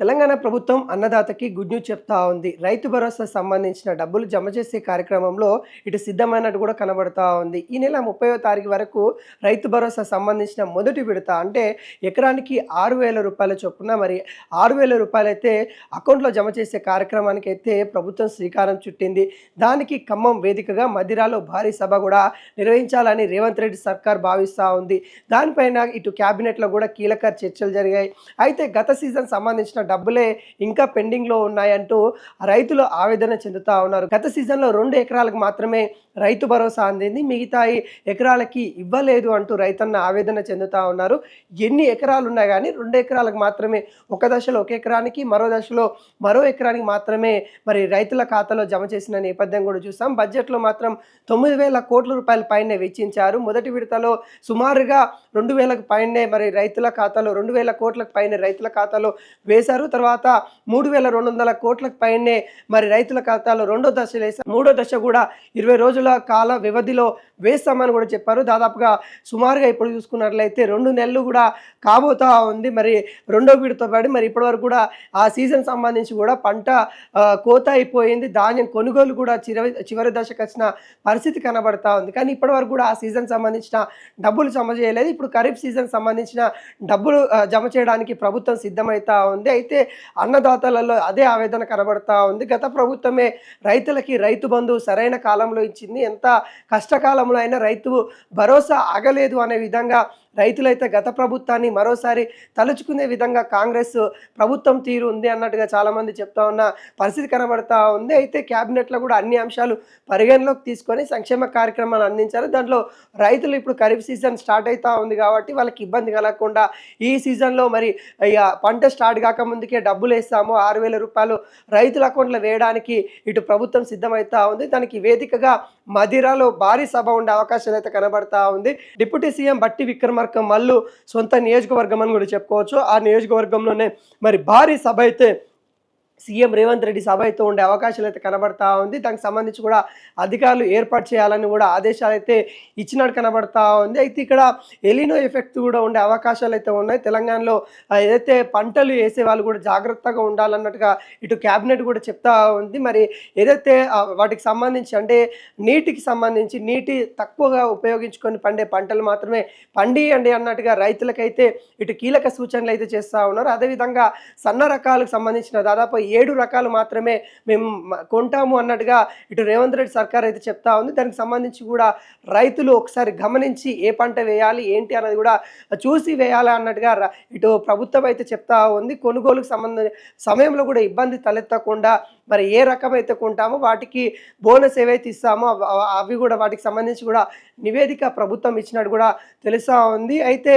తెలంగాణ ప్రభుత్వం అన్నదాతకి good news చెప్తా ఉంది. రైతు భరోసా సంబంధించిన డబ్బులు జమ చేసే కార్యక్రమంలో ఇటు సిద్ధమైనట్టు కూడా కనబడతా ఉంది. ఈ నెల 30వ తారీఖు వరకు రైతు భరోసా సంబంధించిన మొదటి విడత అంటే ఎకరానికి రూ. 6,000 చొప్పున మరి రూ. 6,000 అయితే అకౌంట్లో జమ చేసే కార్యక్రమానికి అయితే ప్రభుత్వం శ్రీకారం చుట్టింది. దానికి ఖమ్మం వేదికగా మదిరాలో భారీ సభ కూడా నిర్వహించాలని రేవంత్ రెడ్డి సర్కార్ భావిస్తూ ఉంది. దానిపైన ఇటు క్యాబినెట్లో కూడా కీలక చర్చలు జరిగాయి. అయితే గత సీజన్ సంబంధించిన డబ్బులే ఇంకా పెండింగ్లో ఉన్నాయంటూ రైతులు ఆవేదన చెందుతా ఉన్నారు. గత సీజన్లో 2 ఎకరాలకు మాత్రమే రైతు భరోసా అందింది, మిగతా ఎకరాలకి ఇవ్వలేదు అంటూ రైతన్న ఆవేదన చెందుతా ఉన్నారు. ఎన్ని ఎకరాలు ఉన్నా కానీ 2 ఎకరాలకు మాత్రమే, ఒక దశలో 1 ఎకరానికి, మరో దశలో మరో ఎకరానికి మాత్రమే మరి రైతుల ఖాతాలో జమ చేసిన నేపథ్యం కూడా చూసాం. బడ్జెట్లో మాత్రం 9,000 కోట్ల రూపాయల పైనే వెచ్చించారు. మొదటి విడతలో సుమారుగా 2,000కు పైనే మరి రైతుల ఖాతాలో 2,000 కోట్లకు పైన రైతుల ఖాతాలో వేశారు. తర్వాత 3,200 కోట్లకు పైనే మరి రైతుల ఖాతాలో రెండో దశ వేశారు. మూడో దశ కూడా 20 రోజుల కాల వ్యవధిలో వేస్తామని కూడా చెప్పారు. దాదాపుగా సుమారుగా ఇప్పుడు చూసుకున్నట్లయితే 2 నెలలు కూడా కాబోతా ఉంది. మరి రెండో విడత పడి మరి ఇప్పటివరకు కూడా ఆ సీజన్ సంబంధించి కూడా పంట కోత అయిపోయింది. ధాన్యం కొనుగోలు కూడా చివరి దశకు వచ్చిన పరిస్థితి కనబడతా ఉంది. కానీ ఇప్పటివరకు కూడా ఆ సీజన్ సంబంధించిన డబ్బులు జమ చేయలేదు. ఇప్పుడు ఖరీఫ్ సీజన్ సంబంధించిన డబ్బులు జమ చేయడానికి ప్రభుత్వం సిద్ధమవుతా ఉంది. అయితే అన్నదాతలలో అదే ఆవేదన కనబడతా ఉంది. గత ప్రభుత్వమే రైతులకి రైతు బంధు సరైన కాలంలో ఇచ్చింది. ఎంత కష్టకాలంలో అయినా రైతు భరోసా ఆగలేదు అనే విధంగా రైతులైతే గత ప్రభుత్వాన్ని మరోసారి తలుచుకునే విధంగా కాంగ్రెస్ ప్రభుత్వం తీరు ఉంది అన్నట్టుగా చాలామంది చెప్తా ఉన్న పరిస్థితి కనబడతా ఉంది. అయితే క్యాబినెట్లో కూడా అన్ని అంశాలు పరిగణలోకి తీసుకొని సంక్షేమ కార్యక్రమాలు అందించారు. దాంట్లో రైతులు ఇప్పుడు ఖరీఫ్ సీజన్ స్టార్ట్ అవుతూ ఉంది కాబట్టి వాళ్ళకి ఇబ్బంది కలగకుండా ఈ సీజన్లో మరి పంట స్టార్ట్ కాకముందుకే డబ్బులు వేస్తాము, రూ. 6,000 రైతుల అకౌంట్లో వేయడానికి ఇటు ప్రభుత్వం సిద్ధమవుతా ఉంది. దానికి వేదికగా మదిరాలో భారీ సభ ఉండే అవకాశాలు అయితే కనబడతా ఉంది. డిప్యూటీ సీఎం బట్టి విక్రమార్క మల్లు సొంత నియోజకవర్గం అని కూడా చెప్పుకోవచ్చు. ఆ నియోజకవర్గంలోనే మరి భారీ సభ అయితే సీఎం రేవంత్ రెడ్డి సభ అయితే ఉండే అవకాశాలు అయితే కనబడతా ఉంది. దానికి సంబంధించి కూడా అధికారులు ఏర్పాటు చేయాలని కూడా ఆదేశాలు అయితే ఇచ్చినట్టు కనబడతా ఉంది. అయితే ఇక్కడ ఎలినో ఎఫెక్ట్ కూడా ఉండే అవకాశాలు అయితే ఉన్నాయి. తెలంగాణలో ఏదైతే పంటలు వేసే వాళ్ళు కూడా జాగ్రత్తగా ఉండాలన్నట్టుగా ఇటు క్యాబినెట్ కూడా చెప్తా ఉంది. మరి ఏదైతే వాటికి సంబంధించి అంటే నీటికి సంబంధించి నీటి తక్కువగా ఉపయోగించుకొని పండే పంటలు మాత్రమే పండియండి అన్నట్టుగా రైతులకైతే ఇటు కీలక సూచనలు అయితే చేస్తూ ఉన్నారు. అదేవిధంగా సన్న రకాలకు సంబంధించిన దాదాపు 7 రకాలు మాత్రమే మేము కొంటాము అన్నట్టుగా ఇటు రేవంత్ రెడ్డి సర్కార్ అయితే చెప్తా ఉంది. దానికి సంబంధించి కూడా రైతులు ఒకసారి గమనించి ఏ పంట వేయాలి ఏంటి అన్నది కూడా చూసి వేయాలి అన్నట్టుగా ఇటు ప్రభుత్వం అయితే చెప్తా ఉంది. కొనుగోలుకు సమయంలో కూడా ఇబ్బంది తలెత్తకుండా మరి ఏ రకమైతే కొంటామో వాటికి బోనస్ ఏవైతే ఇస్తామో అవి కూడా వాటికి సంబంధించి కూడా నివేదిక ప్రభుత్వం ఇచ్చినట్టు కూడా తెలుస్తూ ఉంది. అయితే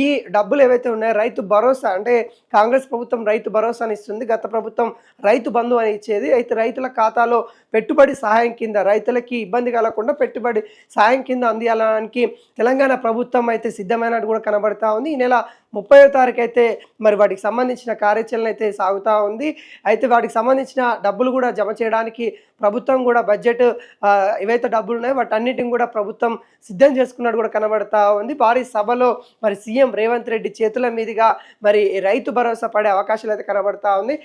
ఈ డబ్బులు ఏవైతే ఉన్నాయో రైతు భరోసా అంటే కాంగ్రెస్ ప్రభుత్వం రైతు భరోసాని ఇస్తుంది, గత ప్రభుత్వం రైతు బంధు అని ఇచ్చేది. అయితే రైతుల ఖాతాలో పెట్టుబడి సహాయం కింద రైతులకి ఇబ్బంది కలగకుండా పెట్టుబడి సహాయం కింద అందించడానికి తెలంగాణ ప్రభుత్వం అయితే సిద్ధమైనట్టు కూడా కనబడతా ఉంది. ఈ నెల 30వ తారీఖు అయితే మరి వాటికి సంబంధించిన కార్యాచరణ అయితే సాగుతూ ఉంది. అయితే వాటికి సంబంధించిన డబ్బులు కూడా జమ చేయడానికి ప్రభుత్వం కూడా బడ్జెట్ ఏవైతే డబ్బులు ఉన్నాయో వాటన్నిటిని కూడా ప్రభుత్వం సిద్ధం చేసుకున్నట్టు కూడా కనబడతా ఉంది. భారీ సభలో మరి సీఎం రేవంత్ రెడ్డి చేతుల మీదుగా మరి రైతు భరోసా పడే అవకాశాలు అయితే కనబడతా ఉంది.